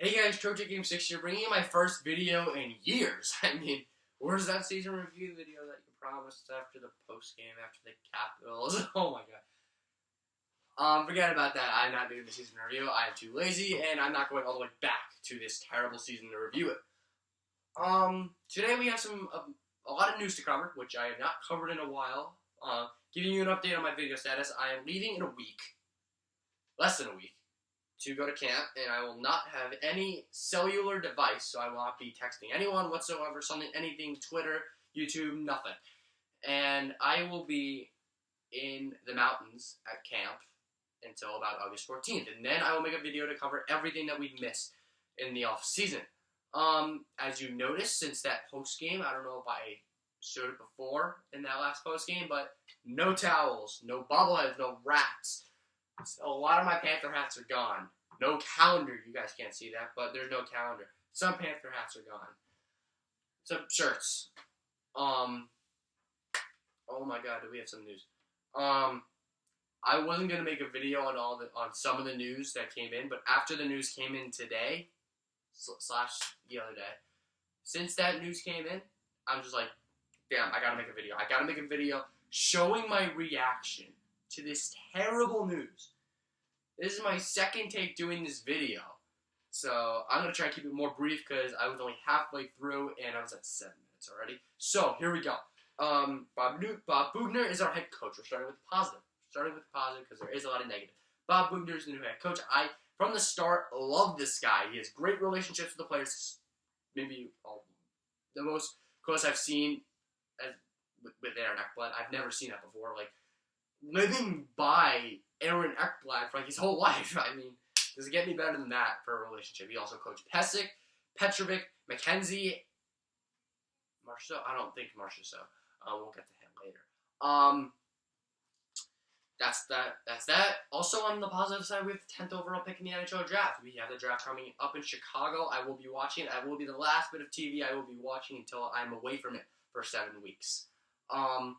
Hey guys, Trojan Game 6 here, bringing you my first video in years. I mean, where's that season review video that you promised after the post game, after the Capitals? Oh my god. Forget about that. I'm not doing the season review. I am too lazy, and I'm not going all the way back to this terrible season to review it. Today we have a lot of news to cover, which I have not covered in a while. Giving you an update on my video status. I am leaving in a week, less than a week, to go to camp, and I will not have any cellular device, so I will not be texting anyone whatsoever, anything, Twitter, YouTube, nothing. And I will be in the mountains at camp until about August 14th, and then I will make a video to cover everything that we've missed in the off season. As you noticed, since that post game, I don't know if I showed it before in that last post game, but no towels, no bobbleheads, no rats. A lot of my Panther hats are gone. No calendar. You guys can't see that, but there's no calendar. Some Panther hats are gone. Some shirts. Oh my god, do we have some news? I wasn't gonna make a video on some of the news that came in, but after the news came in today, / the other day, since that news came in, I'm just like, damn, I gotta make a video. I gotta make a video showing my reaction to this terrible news. This is my second take doing this video, so I'm going to try and keep it more brief because I was only halfway through and I was at 7 minutes already. So, here we go. Bob Boogieman is our head coach. We're starting with positive. Because there is a lot of negative. Bob Boogieman is the new head coach. I, from the start, love this guy. He has great relationships with the players. Maybe the most close I've seen with Aaron Ekblad. I've never seen that before. Like, living by Aaron Ekblad for like his whole life. I mean, does it get any better than that for a relationship? He also coached Pesic, Petrovic, McKenzie, Marchessault. I don't think Marchessault. We'll get to him later. That's that. Also on the positive side, we have the 10th overall pick in the NHL draft. We have the draft coming up in Chicago. I will be watching. That will be the last bit of TV I will be watching until I'm away from it for 7 weeks. Okay.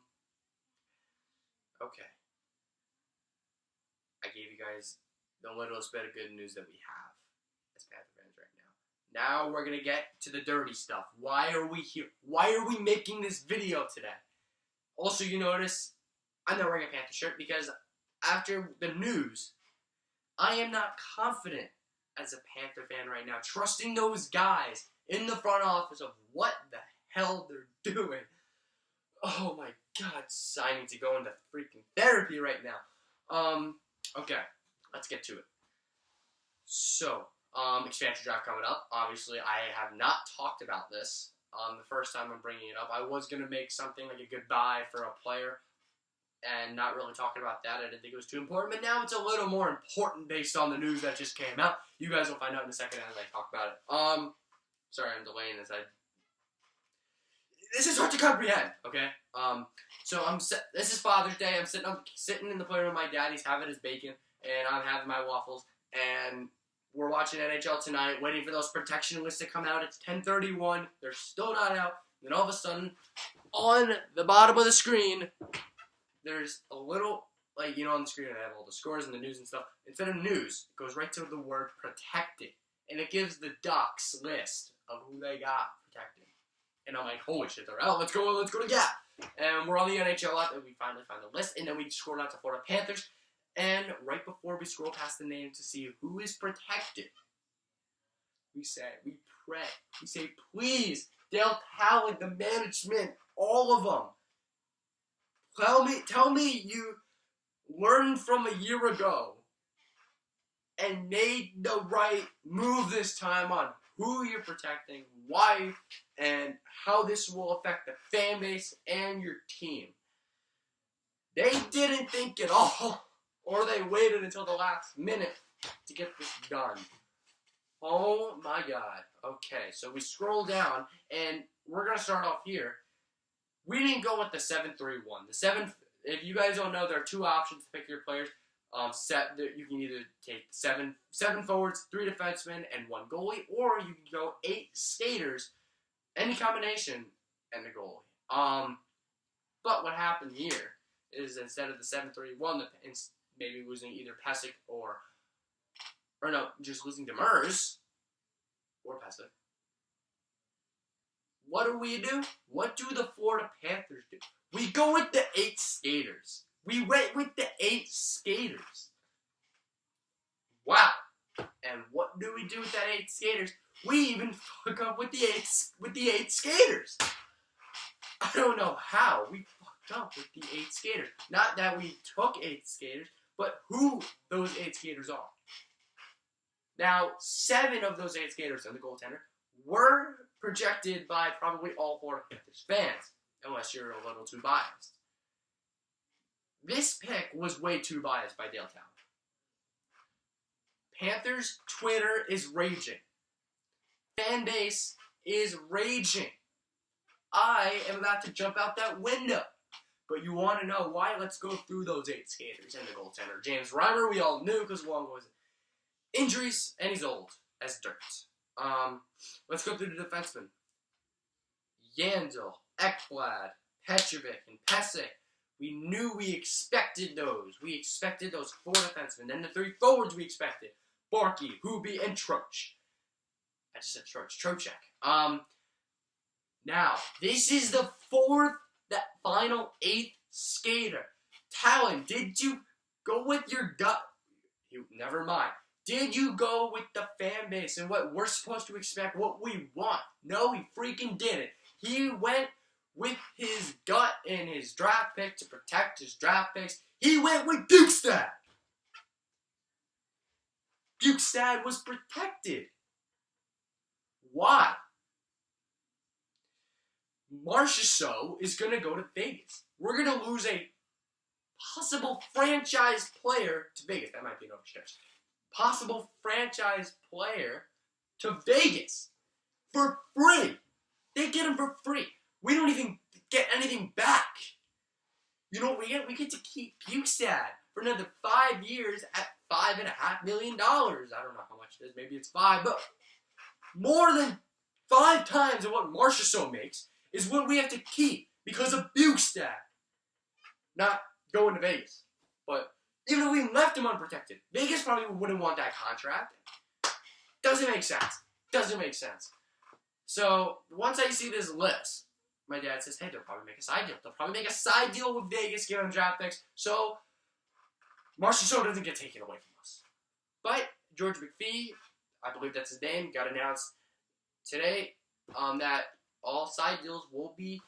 I gave you guys the littlest bit of good news that we have as Panther fans right now. Now we're going to get to the dirty stuff. Why are we here? Why are we making this video today? Also, you notice I'm not wearing a Panther shirt because after the news, I am not confident as a Panther fan right now, trusting those guys in the front office of what the hell they're doing. Oh my god, I need to go into freaking therapy right now. Okay, let's get to it. So, expansion draft coming up. Obviously, I have not talked about this. The first time I'm bringing it up, I was going to make something like a goodbye for a player and not really talking about that. I didn't think it was too important, but now it's a little more important based on the news that just came out. You guys will find out in a second as I talk about it. Sorry, I'm delaying this. This is hard to comprehend, okay? So this is Father's Day. I'm sitting in the playroom with my dad. He's having his bacon, and I'm having my waffles. And we're watching NHL tonight, waiting for those protection lists to come out. It's 10:31. They're still not out. Then all of a sudden, on the bottom of the screen, there's a little, like, on the screen I have all the scores and the news and stuff. Instead of news, it goes right to the word protected. And it gives the Ducks list of who they got protected. And I'm like, holy shit, they're out. Let's go to Gap. And we're on the NHL app, and we finally find the list. And then we scroll down to Florida Panthers. And right before we scroll past the name to see who is protected, we pray. We say, please, Dale Talon, the management, all of them. Tell me you learned from a year ago and made the right move this time on who you're protecting, why, and how this will affect the fan base and your team. They didn't think at all, or they waited until the last minute to get this done. Oh my god. Okay, so we scroll down, and we're going to start off here. We didn't go with the 7-3-1. If you guys don't know, there are two options to pick your players. You can either take seven forwards, 3 defensemen, and 1 goalie, or you can go 8 skaters, any combination, and a goalie. But what happened here is instead of the 7-3-1, maybe losing either Pesic or no, just losing Demers, or Pacific. What do? What do the Florida Panthers do? We go with the 8 skaters. We went with the 8 skaters. Wow. And what do we do with that 8 skaters? We even fuck up with the 8 skaters. I don't know how we fucked up with the 8 skaters. Not that we took 8 skaters, but who those 8 skaters are. Now, 7 of those 8 skaters and the goaltender were projected by probably all Florida Panthers fans, unless you're a little too biased. This pick was way too biased by Dale Talon. Panthers Twitter is raging. Fan base is raging. I am about to jump out that window. But you want to know why? Let's go through those 8 skaters and the goaltender. James Reimer, we all knew because Wong was injuries, and he's old as dirt. Let's go through the defensemen. Yandel, Ekblad, Petrovic, and Pesek. We knew we expected those. We expected those 4 defensemen. Then the 3 forwards we expected. Barkey, Hubie, and Troch. I just said Troch. Trocheck. Now, this is the 4th, that final 8th skater. Talon, did you go with your gut? Never mind. Did you go with the fan base and what we're supposed to expect, what we want? No, he freaking didn't. He went with his gut and his draft pick to protect his draft picks. He went with Bukestad. Bukestad was protected. Why? Marchessault is going to go to Vegas. We're going to lose a possible franchise player to Vegas. That might be an overstretch. Possible franchise player to Vegas for free. They get him for free. We don't even get anything back. You know what we get? We get to keep Bukestad for another 5 years at $5.5 million. I don't know how much it is. Maybe it's 5, but more than 5 times of what Marchessault makes is what we have to keep because of Bukestad. Not going to Vegas. But even if we left him unprotected, Vegas probably wouldn't want that contract. Doesn't make sense. Doesn't make sense. So, once I see this list, my dad says, hey, they'll probably make a side deal. They'll probably make a side deal with Vegas, give him draft picks, so Marchessault doesn't get taken away from us. But George McPhee, I believe that's his name, got announced today that all side deals will be,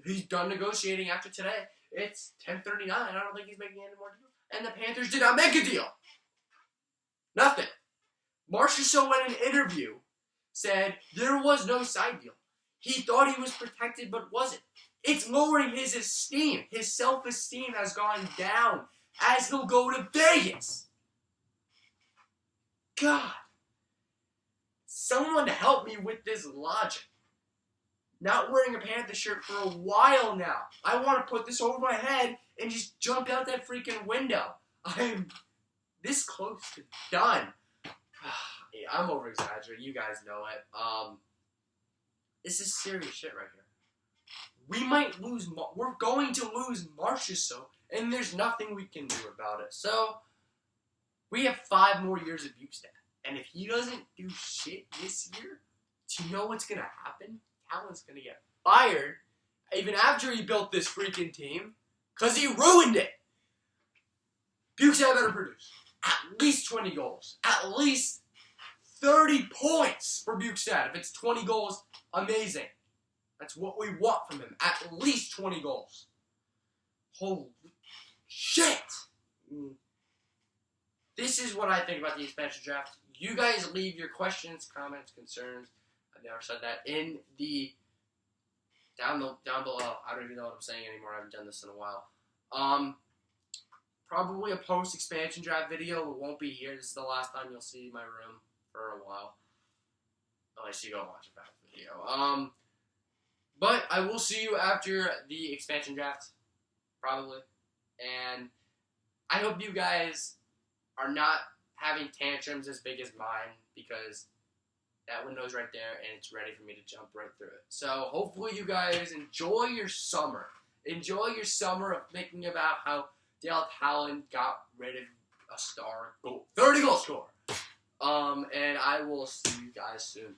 he's done negotiating after today. It's 10:39. I don't think he's making any more deals. And the Panthers did not make a deal. Nothing. Marchessault in an interview said there was no side deal. He thought he was protected but wasn't. It's lowering his esteem. His self-esteem has gone down as he'll go to Vegas. God. Someone help me with this logic. Not wearing a Panther shirt for a while now. I want to put this over my head and just jump out that freaking window. I'm this close to done. Yeah, I'm over-exaggerating. You guys know it. This is serious shit right here. We might lose. We're going to lose Marchessault, and there's nothing we can do about it. So, we have 5 more years of Bukestad. And if he doesn't do shit this year, do you know what's going to happen? Talon's going to get fired even after he built this freaking team because he ruined it. Bukestad better produce at least 20 goals. At least 30 points for Bukestad. If it's 20 goals, amazing. That's what we want from him. At least 20 goals. Holy shit. This is what I think about the expansion draft. You guys leave your questions, comments, concerns. I've never said that in the down below. I don't even know what I'm saying anymore. I haven't done this in a while. Probably a post-expansion draft video. It won't be here. This is the last time you'll see my room for a while. Unless you go watch a back video. But I will see you after the expansion draft. Probably. And I hope you guys are not having tantrums as big as mine, because that window's right there and it's ready for me to jump right through it. So hopefully you guys enjoy your summer. Enjoy your summer of thinking about how Dale Talon got rid of a star 30 goal scorer. And I will see you guys soon.